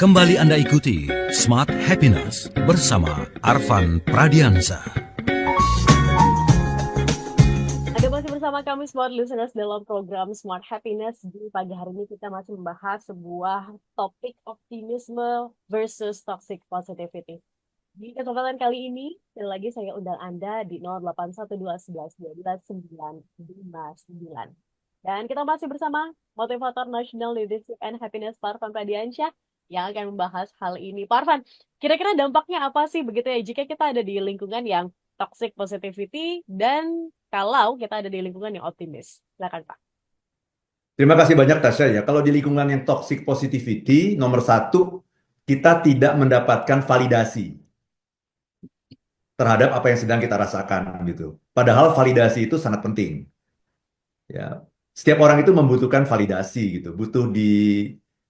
Kembali Anda ikuti Smart Happiness bersama Arfan Pradiansa. Anda masih bersama kami Smart Listeners dalam program Smart Happiness. Di pagi hari ini kita masih membahas sebuah topik optimisme versus toxic positivity. Di kesempatan kali ini, sekali lagi saya undang Anda di 081211121959. Dan kita masih bersama motivator National Leadership and Happiness Parvan Pradiansyah yang akan membahas hal ini. Parvan, kira-kira dampaknya apa sih begitu ya jika kita ada di lingkungan yang toxic positivity dan kalau kita ada di lingkungan yang optimis? Silakan Pak. Terima kasih banyak Tasya ya. Kalau di lingkungan yang toxic positivity, nomor satu, kita tidak mendapatkan validasi terhadap apa yang sedang kita rasakan gitu. Padahal validasi itu sangat penting. Ya, setiap orang itu membutuhkan validasi gitu, butuh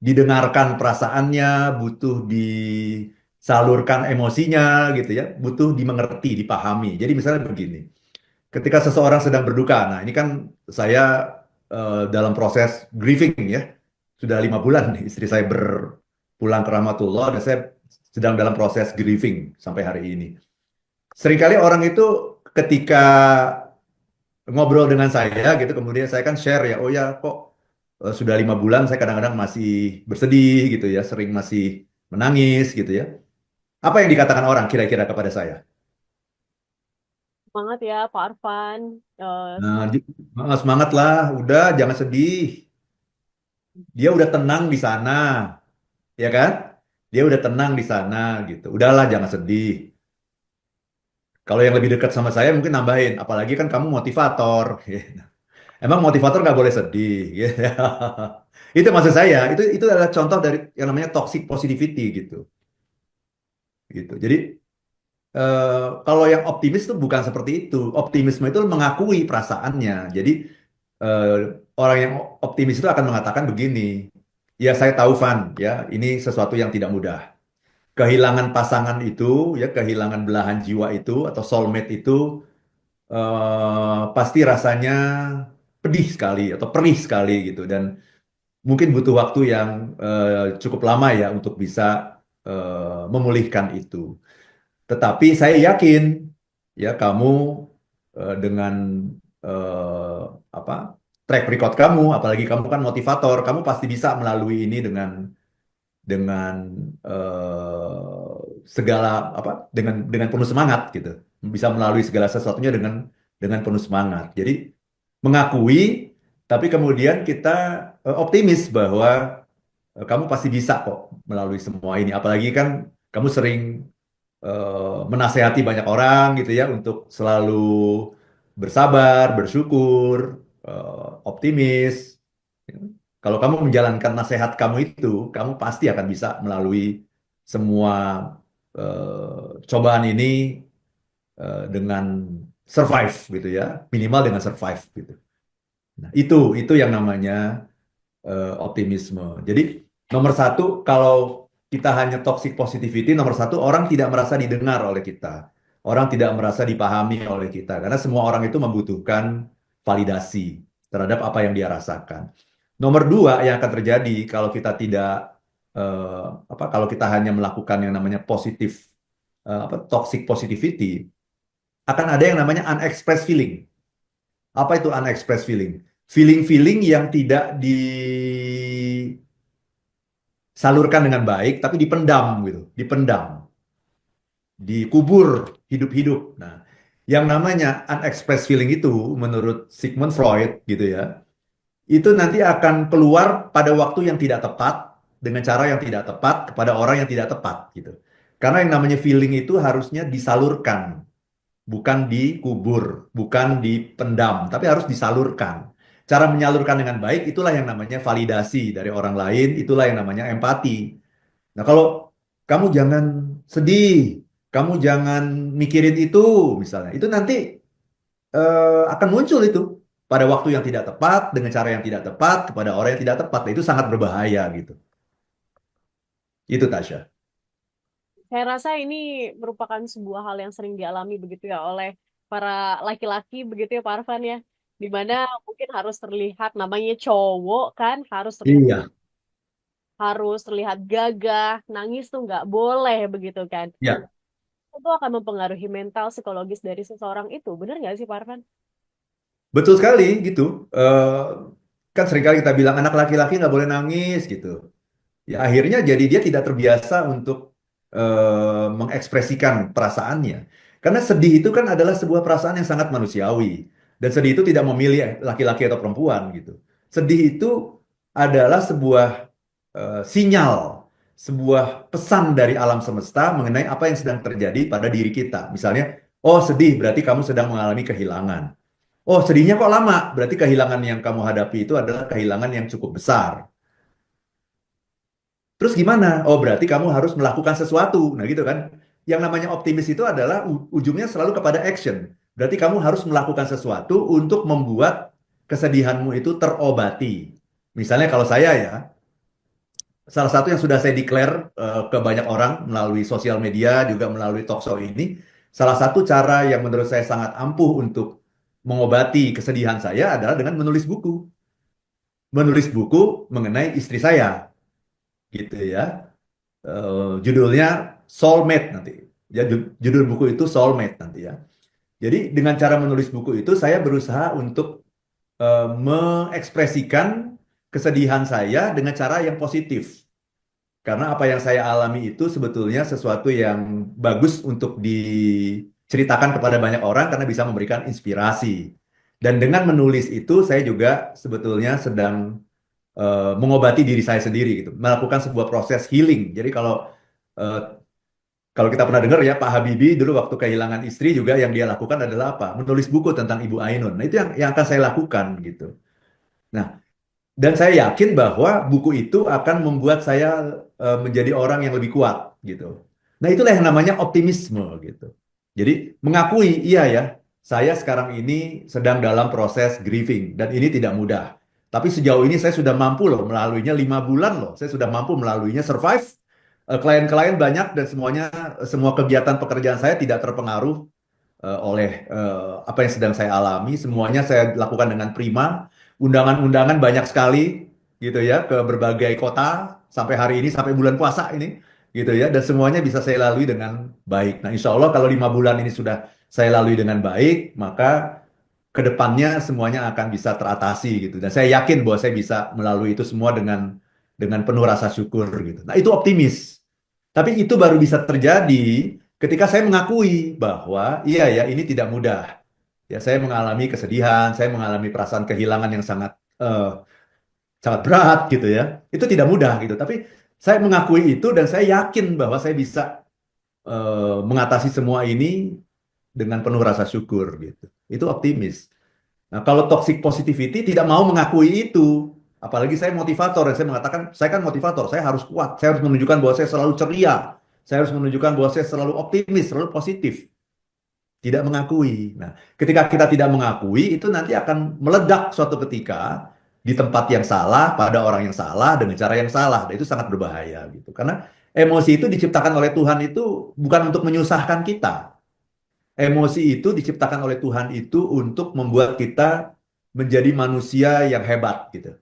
didengarkan perasaannya, butuh disalurkan emosinya gitu ya, butuh dimengerti, dipahami. Jadi misalnya begini, ketika seseorang sedang berduka, nah ini kan saya dalam proses grieving ya, sudah 5 bulan nih istri saya berpulang ke rahmatullah dan saya sedang dalam proses grieving sampai hari ini. Seringkali orang itu ketika ngobrol dengan saya gitu, kemudian saya kan share ya, oh ya kok sudah 5 bulan saya kadang-kadang masih bersedih gitu ya, sering masih menangis gitu ya. Apa yang dikatakan orang kira-kira kepada saya? Semangat ya Pak Arfan. Nah, semangat lah, udah jangan sedih. Dia udah tenang di sana, ya kan? Dia udah tenang di sana gitu. Udahlah jangan sedih. Kalau yang lebih dekat sama saya mungkin nambahin, apalagi kan kamu motivator. Emang motivator nggak boleh sedih. Gitu. Itu maksud saya. Itu adalah contoh dari yang namanya toxic positivity gitu. Gitu. Jadi kalau yang optimis itu bukan seperti itu. Optimisme itu mengakui perasaannya. Jadi eh, orang yang optimis itu akan mengatakan begini. Ya saya tahu Van, ya ini sesuatu yang tidak mudah. Kehilangan pasangan itu, ya kehilangan belahan jiwa itu atau soulmate itu pasti rasanya pedih sekali atau perih sekali gitu dan mungkin butuh waktu yang cukup lama ya untuk bisa memulihkan itu. Tetapi saya yakin ya kamu dengan eh, apa track record kamu, apalagi kamu kan motivator, kamu pasti bisa melalui ini dengan segala dengan penuh semangat gitu, bisa melalui segala sesuatunya dengan penuh semangat. Jadi mengakui, tapi kemudian kita optimis bahwa kamu pasti bisa kok melalui semua ini. Apalagi kan kamu sering menasehati banyak orang gitu ya untuk selalu bersabar, bersyukur, optimis. Kalau kamu menjalankan nasihat kamu itu, kamu pasti akan bisa melalui semua cobaan ini dengan survive gitu ya, minimal dengan survive gitu. Nah, itu yang namanya optimisme. Jadi nomor satu, kalau kita hanya toxic positivity, nomor satu orang tidak merasa didengar oleh kita, orang tidak merasa dipahami oleh kita, karena semua orang itu membutuhkan validasi terhadap apa yang dia rasakan. Nomor dua yang akan terjadi kalau kita tidak kalau kita hanya melakukan yang namanya positif toxic positivity, akan ada yang namanya unexpressed feeling. Apa itu unexpressed feeling? Feeling-feeling yang tidak disalurkan dengan baik, tapi dipendam gitu, dipendam, dikubur hidup-hidup. Nah, yang namanya unexpressed feeling itu, menurut Sigmund Freud gitu ya, itu nanti akan keluar pada waktu yang tidak tepat, dengan cara yang tidak tepat, kepada orang yang tidak tepat gitu. Karena yang namanya feeling itu harusnya disalurkan, bukan dikubur, bukan dipendam, tapi harus disalurkan. Cara menyalurkan dengan baik itulah yang namanya validasi dari orang lain, itulah yang namanya empati. Nah, kalau kamu jangan sedih, kamu jangan mikirin itu, misalnya, itu nanti akan muncul itu pada waktu yang tidak tepat, dengan cara yang tidak tepat, kepada orang yang tidak tepat. Nah, itu sangat berbahaya gitu. Itu Tasya. Saya rasa ini merupakan sebuah hal yang sering dialami begitu ya oleh para laki-laki begitu ya Pak Arfan ya. Di mana mungkin harus terlihat namanya cowok kan harus terlihat Iya, harus terlihat gagah, nangis tuh nggak boleh begitu kan. Ya, Itu akan mempengaruhi mental psikologis dari seseorang itu. Bener nggak sih Pak Arfan? betul sekali gitu. Kan seringkali kita bilang anak laki-laki nggak boleh nangis gitu. Ya akhirnya jadi dia tidak terbiasa untuk mengekspresikan perasaannya. Karena sedih itu kan adalah sebuah perasaan yang sangat manusiawi. Dan sedih itu tidak memilih laki-laki atau perempuan gitu. Sedih itu adalah sebuah sinyal, sebuah pesan dari alam semesta mengenai apa yang sedang terjadi pada diri kita. Misalnya, oh sedih berarti kamu sedang mengalami kehilangan. Oh sedihnya kok lama, berarti kehilangan yang kamu hadapi itu adalah kehilangan yang cukup besar. Terus gimana? Oh, berarti kamu harus melakukan sesuatu. Nah, gitu kan. Yang namanya optimis itu adalah ujungnya selalu kepada action. Berarti kamu harus melakukan sesuatu untuk membuat kesedihanmu itu terobati. Misalnya kalau saya ya, salah satu yang sudah saya declare ke banyak orang melalui sosial media, juga melalui talk show ini, salah satu cara yang menurut saya sangat ampuh untuk mengobati kesedihan saya adalah dengan menulis buku. Menulis buku mengenai istri saya, gitu ya. Judulnya Soulmate nanti. Ya, judul buku itu Soulmate nanti ya. Jadi dengan cara menulis buku itu saya berusaha untuk mengekspresikan kesedihan saya dengan cara yang positif. Karena apa yang saya alami itu sebetulnya sesuatu yang bagus untuk diceritakan kepada banyak orang karena bisa memberikan inspirasi. Dan dengan menulis itu saya juga sebetulnya sedang mengobati diri saya sendiri gitu, melakukan sebuah proses healing. Jadi eh, kalau kita pernah dengar ya Pak Habibie dulu waktu kehilangan istri juga yang dia lakukan adalah apa? Menulis buku tentang Ibu Ainun. Nah, itu yang akan saya lakukan gitu. Nah, dan saya yakin bahwa buku itu akan membuat saya menjadi orang yang lebih kuat gitu. Nah, itulah yang namanya optimisme gitu. Jadi mengakui iya ya, saya sekarang ini sedang dalam proses grieving dan ini tidak mudah. Tapi sejauh ini saya sudah mampu loh melaluinya 5 bulan loh. Saya sudah mampu melaluinya survive. Klien-klien banyak dan semuanya semua kegiatan pekerjaan saya tidak terpengaruh oleh apa yang sedang saya alami. Semuanya saya lakukan dengan prima. Undangan-undangan banyak sekali gitu ya ke berbagai kota sampai hari ini sampai bulan puasa ini gitu ya dan semuanya bisa saya lalui dengan baik. Nah, insya Allah kalau 5 bulan ini sudah saya lalui dengan baik, maka kedepannya semuanya akan bisa teratasi gitu. Dan saya yakin bahwa saya bisa melalui itu semua dengan penuh rasa syukur gitu. Nah, itu optimis. Tapi itu baru bisa terjadi ketika saya mengakui bahwa iya ya ini tidak mudah. Ya saya mengalami kesedihan, saya mengalami perasaan kehilangan yang sangat berat gitu ya. Itu tidak mudah gitu. Tapi saya mengakui itu dan saya yakin bahwa saya bisa mengatasi semua ini dengan penuh rasa syukur gitu. Itu optimis. Nah, kalau toxic positivity tidak mau mengakui itu, apalagi saya motivator dan saya mengatakan saya kan motivator, saya harus kuat, saya harus menunjukkan bahwa saya selalu ceria, saya harus menunjukkan bahwa saya selalu optimis, selalu positif, tidak mengakui. Nah, ketika kita tidak mengakui itu nanti akan meledak suatu ketika di tempat yang salah, pada orang yang salah, dengan cara yang salah. Dan itu sangat berbahaya gitu. Karena emosi itu diciptakan oleh Tuhan itu bukan untuk menyusahkan kita. Emosi itu diciptakan oleh Tuhan itu untuk membuat kita menjadi manusia yang hebat gitu.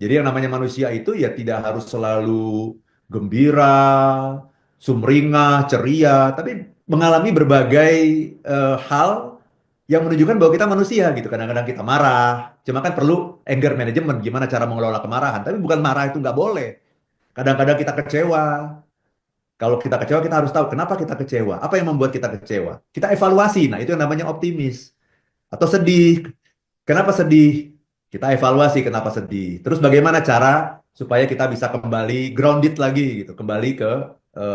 Jadi yang namanya manusia itu ya tidak harus selalu gembira, sumringah, ceria, tapi mengalami berbagai hal yang menunjukkan bahwa kita manusia gitu. Kadang-kadang kita marah, cuma kan perlu anger management, gimana cara mengelola kemarahan. Tapi bukan marah itu nggak boleh. Kadang-kadang kita kecewa, kalau kita kecewa, kita harus tahu kenapa kita kecewa. Apa yang membuat kita kecewa? Kita evaluasi. Nah, itu yang namanya optimis. Atau sedih. Kenapa sedih? Kita evaluasi kenapa sedih. Terus bagaimana cara supaya kita bisa kembali grounded lagi gitu, kembali ke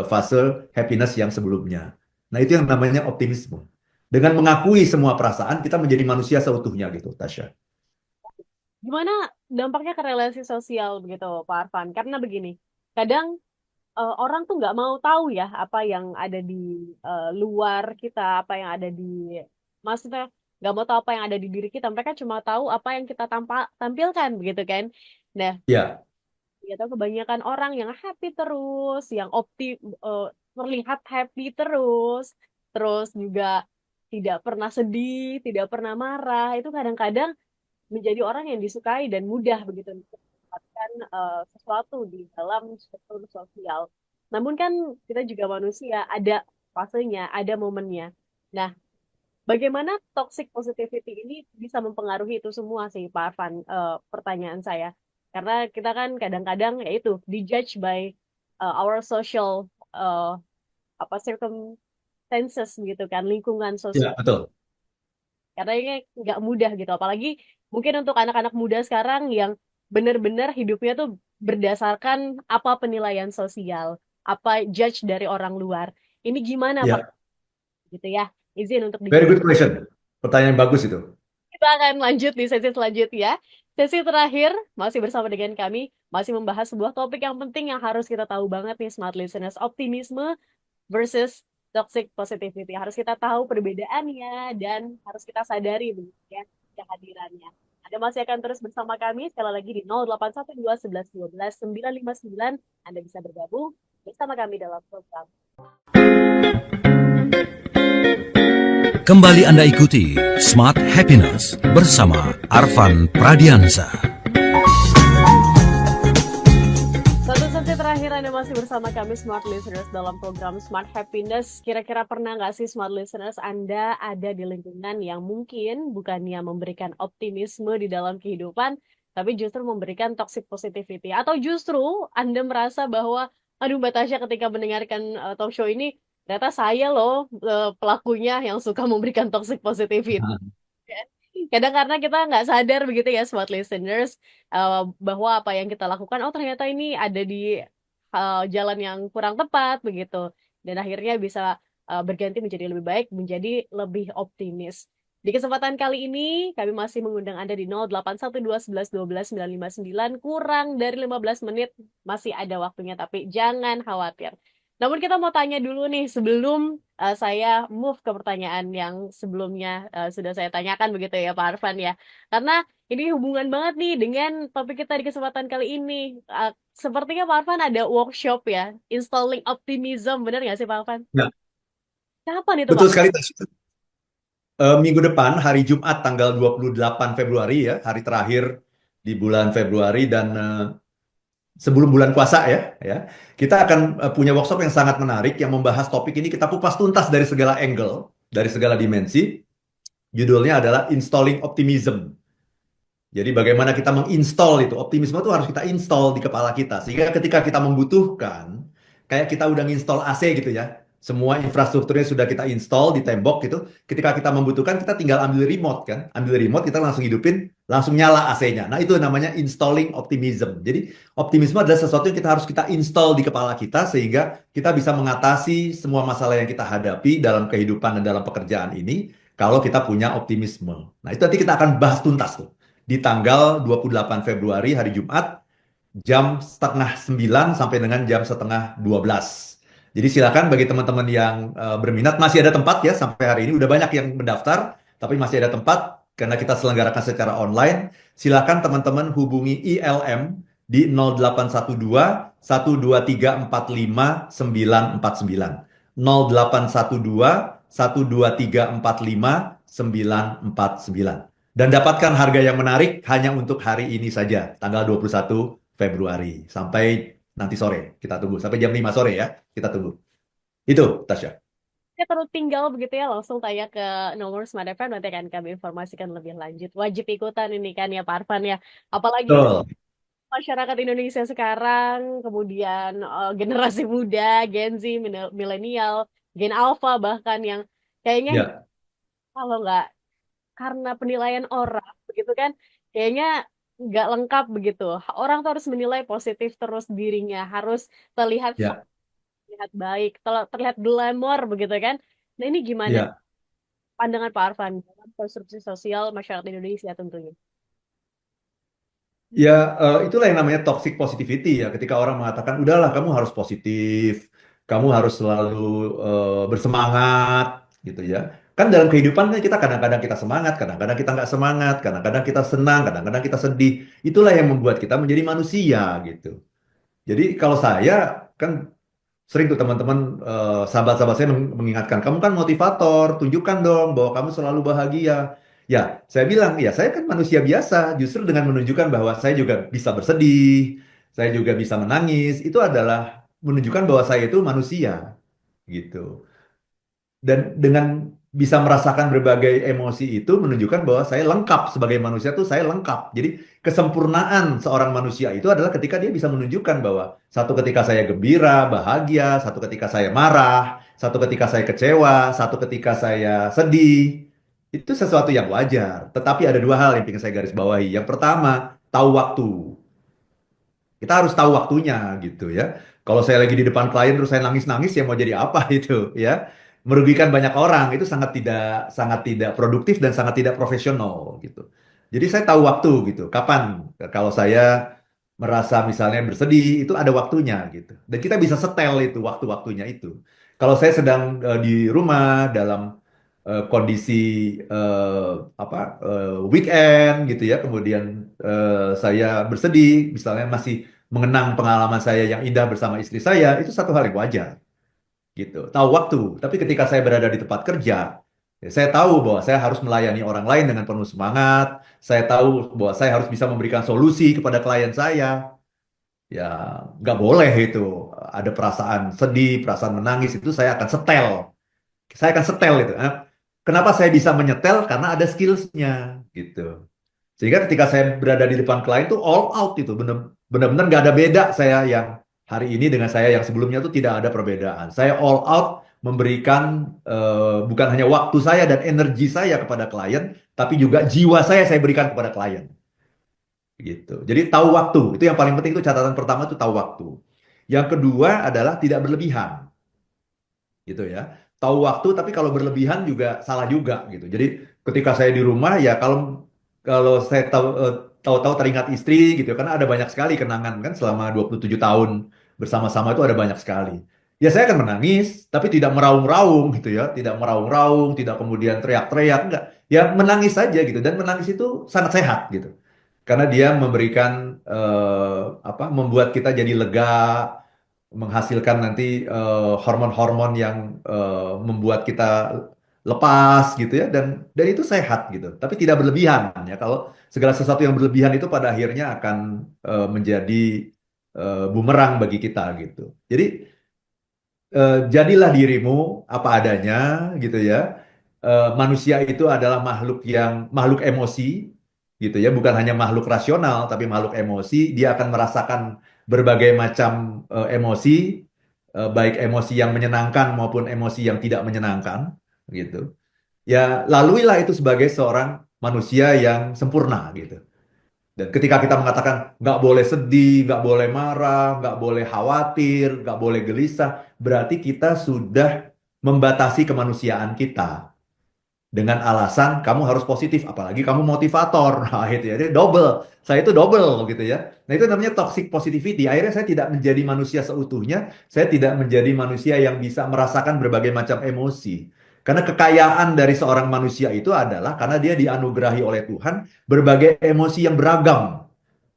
fase happiness yang sebelumnya. Nah, itu yang namanya optimisme. Dengan mengakui semua perasaan, kita menjadi manusia seutuhnya gitu, Tasya. Gimana dampaknya ke relasi sosial begitu, Pak Arfan? Karena begini, kadang orang tuh nggak mau tahu ya apa yang ada di luar kita, apa yang ada di, maksudnya nggak mau tahu apa yang ada di diri kita. Mereka cuma tahu apa yang kita tampilkan begitu kan. Nah, Ya, ya tahu kebanyakan orang yang happy terus, yang terlihat happy terus juga tidak pernah sedih, tidak pernah marah. Itu kadang-kadang menjadi orang yang disukai dan mudah begitu mendapatkan sesuatu di dalam struktur sosial. Namun kan kita juga manusia, ada fasenya, ada momennya. Nah, bagaimana toxic positivity ini bisa mempengaruhi itu semua sih, Pak Arfan? Pertanyaan saya. Karena kita kan kadang-kadang ya itu dijudge by our social apa circumstances gitu kan, lingkungan Ya, sosial. betul. Karena ini nggak mudah gitu. Apalagi mungkin untuk anak-anak muda sekarang yang benar-benar hidupnya tuh berdasarkan apa penilaian sosial, apa judge dari orang luar. Ini gimana Pak? Ya, Gitu ya. Izin untuk very dijawab. good question. Pertanyaan yang bagus itu. Kita akan lanjut di sesi selanjutnya. Sesi terakhir masih bersama dengan kami, masih membahas sebuah topik yang penting yang harus kita tahu banget nih smart listeners, optimisme versus toxic positivity. Harus kita tahu perbedaannya dan harus kita sadari begitu ya kehadirannya. Anda masih akan terus bersama kami sekali lagi di 0812 11 12 959. Anda bisa bergabung bersama kami dalam program. Kembali Anda ikuti Smart Happiness bersama Arfan Pradiansa. Satu sesi terakhir Anda masih bersama kami Smart Listeners dalam program Smart Happiness. Kira-kira pernah nggak sih Smart Listeners Anda ada di lingkungan yang mungkin bukannya memberikan optimisme di dalam kehidupan, tapi justru memberikan toxic positivity. Atau justru Anda merasa bahwa, aduh Mbak Tasya ketika mendengarkan talk show ini, ternyata saya loh pelakunya yang suka memberikan toxic positivity. Kadang karena kita nggak sadar begitu ya smart listeners bahwa apa yang kita lakukan oh ternyata ini ada di jalan yang kurang tepat begitu dan akhirnya bisa berganti menjadi lebih baik menjadi lebih optimis. Di kesempatan kali ini kami masih mengundang Anda di 0812 11 12 959 kurang dari 15 menit masih ada waktunya tapi jangan khawatir. Namun kita mau tanya dulu nih sebelum saya move ke pertanyaan yang sebelumnya sudah saya tanyakan begitu ya Pak Arfan ya. Karena ini hubungan banget nih dengan topik kita di kesempatan kali ini. Sepertinya Pak Arfan ada workshop ya, installing optimism, benar nggak sih Pak Arfan? Ya, Kapan itu Pak? betul sekali. Minggu depan, hari Jumat, tanggal 28 Februari ya, hari terakhir di bulan Februari dan sebelum bulan puasa ya, kita akan punya workshop yang sangat menarik yang membahas topik ini kita kupas tuntas dari segala angle, dari segala dimensi. Judulnya adalah Installing Optimism. Jadi bagaimana kita menginstall itu, optimisme itu harus kita install di kepala kita. Sehingga ketika kita membutuhkan, kayak kita udah nginstall AC gitu ya. Semua infrastrukturnya sudah kita install di tembok gitu. Ketika kita membutuhkan, kita tinggal ambil remote kan. Ambil remote, kita langsung hidupin, langsung nyala AC-nya. Nah itu namanya installing optimism. Jadi optimisme adalah sesuatu yang kita harus kita install di kepala kita. Sehingga kita bisa mengatasi semua masalah yang kita hadapi dalam kehidupan dan dalam pekerjaan ini. Kalau kita punya optimisme. Nah itu nanti kita akan bahas tuntas tuh di tanggal 28 Februari hari Jumat jam setengah 9 sampai dengan jam setengah 12. Jadi silakan bagi teman-teman yang berminat, masih ada tempat ya sampai hari ini. Udah banyak yang mendaftar, tapi masih ada tempat karena kita selenggarakan secara online. Silakan teman-teman hubungi ILM di 0812 12345 949. 0812 12345 949. Dan dapatkan harga yang menarik hanya untuk hari ini saja, tanggal 21 Februari. Sampai nanti sore, kita tunggu. Sampai jam 5 sore ya, kita tunggu. Itu, Tasya. Ya terus tinggal begitu ya langsung tanya ke nomor Smart FM nanti akan kami informasikan lebih lanjut. Wajib ikutan ini kan ya Pak Arfan ya. Apalagi Betul. masyarakat Indonesia sekarang, kemudian generasi muda, Gen Z, milenial, Gen Alpha bahkan yang kayaknya Ya, kalau nggak karena penilaian orang, begitu kan, kayaknya nggak lengkap begitu. Orang tuh harus menilai positif terus dirinya, harus terlihat ya, terlihat baik, terlihat glamor begitu kan. Nah ini gimana ya. pandangan Pak Arfan dalam konstruksi sosial masyarakat Indonesia tentunya? Ya, itulah yang namanya toxic positivity ya. Ketika orang mengatakan, udahlah kamu harus positif, kamu harus selalu bersemangat, gitu ya. Kan dalam kehidupan kan kita kadang-kadang kita semangat, kadang-kadang kita nggak semangat, kadang-kadang kita senang, kadang-kadang kita sedih. Itulah yang membuat kita menjadi manusia, gitu. Jadi kalau saya kan sering tuh teman-teman, sahabat-sahabat saya mengingatkan, kamu kan motivator, tunjukkan dong bahwa kamu selalu bahagia. Ya, saya bilang, ya saya kan manusia biasa, justru dengan menunjukkan bahwa saya juga bisa bersedih, saya juga bisa menangis, itu adalah menunjukkan bahwa saya itu manusia, gitu. Dan dengan bisa merasakan berbagai emosi itu menunjukkan bahwa saya lengkap sebagai manusia tuh saya lengkap. Jadi kesempurnaan seorang manusia itu adalah ketika dia bisa menunjukkan bahwa satu ketika saya gembira, bahagia, satu ketika saya marah, satu ketika saya kecewa, satu ketika saya sedih. Itu sesuatu yang wajar. Tetapi ada dua hal yang ingin saya garis bawahi. Yang pertama, tahu waktu. Kita harus tahu waktunya gitu ya. Kalau saya lagi di depan klien terus saya nangis-nangis ya mau jadi apa itu ya. Merugikan banyak orang itu sangat tidak produktif dan sangat tidak profesional gitu. Jadi saya tahu waktu gitu. Kapan kalau saya merasa misalnya bersedih itu ada waktunya gitu. Dan kita bisa setel itu waktu-waktunya itu. Kalau saya sedang di rumah dalam kondisi weekend gitu ya, kemudian saya bersedih, misalnya masih mengenang pengalaman saya yang indah bersama istri saya, itu satu hal yang wajar gitu. Tahu waktu. Tapi ketika saya berada di tempat kerja, ya saya tahu bahwa saya harus melayani orang lain dengan penuh semangat. Saya tahu bahwa saya harus bisa memberikan solusi kepada klien saya. Ya, nggak boleh itu. Ada perasaan sedih, perasaan menangis, itu saya akan setel. Saya akan setel itu. Kenapa saya bisa menyetel? Karena ada skills-nya gitu. Sehingga ketika saya berada di depan klien itu all out itu benar-benar nggak ada beda saya yang hari ini dengan saya yang sebelumnya itu tidak ada perbedaan. Saya all out memberikan bukan hanya waktu saya dan energi saya kepada klien, tapi juga jiwa saya berikan kepada klien. Gitu. Jadi tahu waktu itu yang paling penting, itu catatan pertama itu tahu waktu. Yang kedua adalah tidak berlebihan gitu ya. Tahu waktu tapi kalau berlebihan juga salah juga gitu. Jadi ketika saya di rumah ya kalau kalau saya tahu-tahu teringat istri gitu karena ada banyak sekali kenangan kan selama 27 tahun bersama-sama itu ada banyak sekali. Ya saya akan menangis tapi tidak meraung-raung gitu ya, tidak meraung-raung, tidak kemudian teriak-teriak, enggak. Ya menangis saja gitu dan menangis itu sangat sehat gitu. Karena dia memberikan membuat kita jadi lega, menghasilkan nanti hormon-hormon yang membuat kita lepas gitu ya dan itu sehat gitu tapi tidak berlebihan ya. Kalau segala sesuatu yang berlebihan itu pada akhirnya akan menjadi bumerang bagi kita gitu. Jadi jadilah dirimu apa adanya gitu ya. Manusia itu adalah makhluk emosi gitu ya, bukan hanya makhluk rasional tapi makhluk emosi. Dia akan merasakan berbagai macam emosi, baik emosi yang menyenangkan maupun emosi yang tidak menyenangkan gitu. Ya, laluilah itu sebagai seorang manusia yang sempurna gitu. Dan ketika kita mengatakan nggak boleh sedih, nggak boleh marah, nggak boleh khawatir, nggak boleh gelisah, berarti kita sudah membatasi kemanusiaan kita dengan alasan kamu harus positif, apalagi kamu motivator. Nah, itu ya, jadi double. Saya itu double gitu ya. Nah, itu namanya toxic positivity. Akhirnya saya tidak menjadi manusia seutuhnya, saya tidak menjadi manusia yang bisa merasakan berbagai macam emosi. Karena kekayaan dari seorang manusia itu adalah karena dia dianugerahi oleh Tuhan berbagai emosi yang beragam,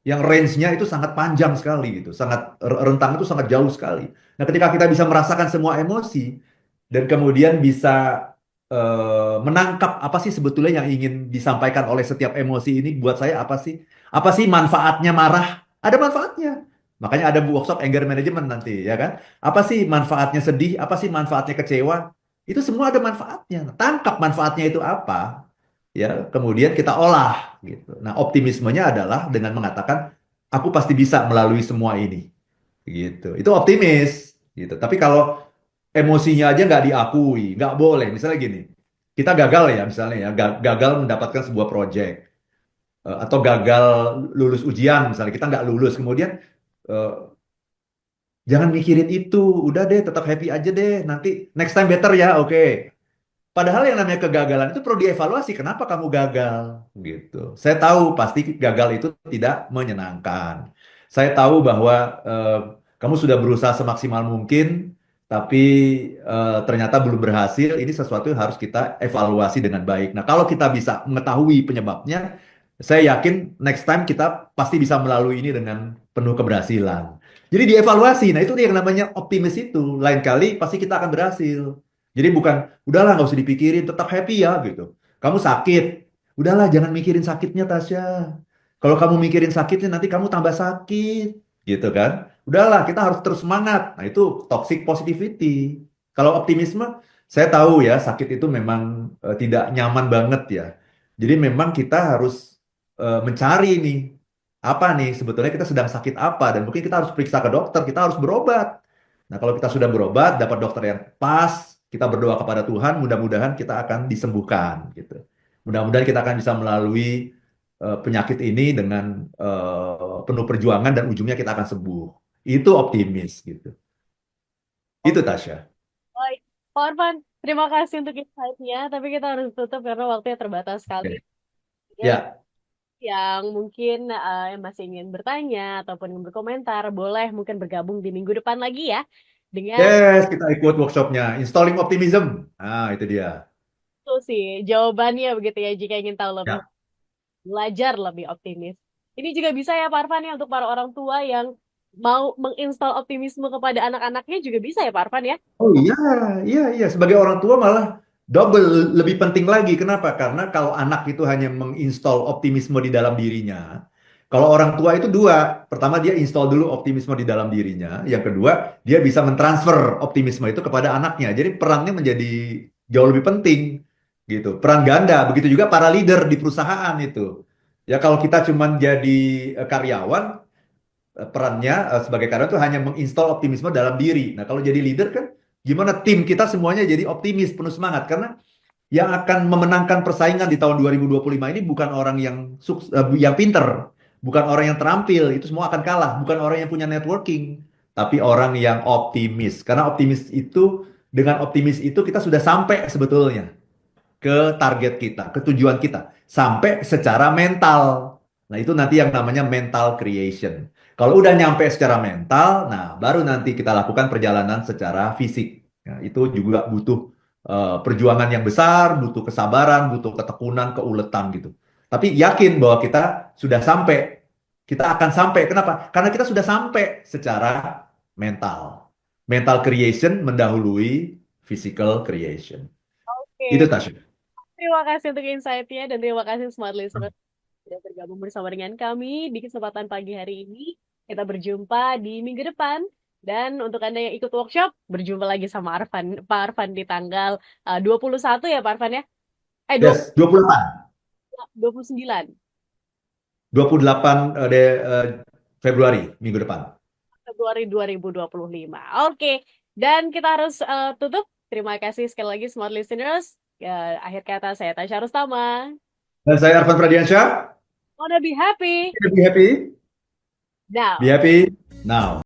yang range-nya itu sangat panjang sekali gitu, rentang itu sangat jauh sekali. Nah, ketika kita bisa merasakan semua emosi dan kemudian bisa menangkap apa sih sebetulnya yang ingin disampaikan oleh setiap emosi ini buat saya apa sih? Apa sih manfaatnya marah? Ada manfaatnya. Makanya ada workshop anger management nanti ya kan? Apa sih manfaatnya sedih? Apa sih manfaatnya kecewa? Itu semua ada manfaatnya. Tangkap manfaatnya itu apa? Ya, kemudian kita olah gitu. Nah, optimismenya adalah dengan mengatakan aku pasti bisa melalui semua ini. Gitu. Itu optimis gitu. Tapi kalau emosinya aja nggak diakui, nggak boleh. Misalnya gini, kita gagal ya, misalnya ya, gagal mendapatkan sebuah proyek atau gagal lulus ujian, misalnya kita nggak lulus, kemudian eh, jangan mikirin itu, udah deh, tetap happy aja deh, nanti next time better ya, oke. Padahal yang namanya kegagalan itu perlu dievaluasi. Kenapa kamu gagal? Gitu. Saya tahu pasti gagal itu tidak menyenangkan. Saya tahu bahwa kamu sudah berusaha semaksimal mungkin, tapi ternyata belum berhasil. Ini sesuatu yang harus kita evaluasi dengan baik. Nah, kalau kita bisa mengetahui penyebabnya, saya yakin next time kita pasti bisa melalui ini dengan penuh keberhasilan. Jadi dievaluasi. Nah, itu yang namanya optimis itu. Lain kali pasti kita akan berhasil. Jadi bukan, udahlah nggak usah dipikirin, tetap happy ya gitu. Kamu sakit, udahlah jangan mikirin sakitnya Tasya. Kalau kamu mikirin sakitnya nanti kamu tambah sakit gitu kan. Udahlah, kita harus terus semangat. Nah, itu toxic positivity. Kalau optimisme, saya tahu ya, sakit itu memang tidak nyaman banget ya. Jadi memang kita harus mencari nih, apa nih sebetulnya kita sedang sakit apa, dan mungkin kita harus periksa ke dokter, kita harus berobat. Nah, kalau kita sudah berobat, dapat dokter yang pas, kita berdoa kepada Tuhan, mudah-mudahan kita akan disembuhkan gitu. Mudah-mudahan kita akan bisa melalui penyakit ini dengan penuh perjuangan dan ujungnya kita akan sembuh. Itu optimis gitu. Itu Oke, Tasya. baik. Pak Arfan, terima kasih untuk insight-nya, tapi kita harus tutup karena waktunya terbatas sekali. Oke. Ya, Ya, yang mungkin yang masih ingin bertanya ataupun ingin berkomentar, boleh mungkin bergabung di minggu depan lagi ya dengan yes, kita ikut workshopnya. Installing Optimism. Nah, itu dia. itu sih jawabannya begitu ya jika ingin tahu lebih, Ya. belajar lebih optimis. Ini juga bisa ya Pak Arfan ya untuk para orang tua yang mau menginstal optimisme kepada anak-anaknya juga bisa ya Pak Arfan ya. Oh iya, iya, iya. Sebagai orang tua malah double lebih penting lagi. Kenapa? Karena kalau anak itu hanya menginstall optimisme di dalam dirinya, kalau orang tua itu dua. Pertama dia install dulu optimisme di dalam dirinya. Yang kedua, dia bisa mentransfer optimisme itu kepada anaknya. Jadi perannya menjadi jauh lebih penting gitu. Peran ganda. Begitu juga para leader di perusahaan itu. Ya kalau kita cuma jadi karyawan, perannya sebagai karyawan itu hanya menginstal optimisme dalam diri. Nah, kalau jadi leader kan gimana tim kita semuanya jadi optimis, penuh semangat karena yang akan memenangkan persaingan di tahun 2025 ini bukan orang yang pinter, bukan orang yang terampil, itu semua akan kalah, bukan orang yang punya networking, tapi orang yang optimis. Karena optimis itu dengan optimis itu kita sudah sampai sebetulnya ke target kita, ke tujuan kita, sampai secara mental. Nah, itu nanti yang namanya mental creation. Kalau udah nyampe secara mental, nah baru nanti kita lakukan perjalanan secara fisik. Nah, itu juga butuh perjuangan yang besar, butuh kesabaran, butuh ketekunan, keuletan gitu. Tapi yakin bahwa kita sudah sampai, kita akan sampai. Kenapa? Karena kita sudah sampai secara mental. Mental creation mendahului physical creation. Itu Oke, Tasya. terima kasih untuk insight-nya dan terima kasih smart listener sudah bergabung bersama dengan kami di kesempatan pagi hari ini. Kita berjumpa di minggu depan. Dan untuk Anda yang ikut workshop, berjumpa lagi sama Arfan, Pak Arfan di tanggal 21 ya Pak Arfan ya? Yes, 28. 29 28 Februari minggu depan. Februari 2025. Oke, dan kita harus tutup. Terima kasih sekali lagi smart listeners. Akhir kata saya Tasya Rustama. Dan saya Arfan Pradiansyah. Wanna be happy Be happy. Be now. happy now.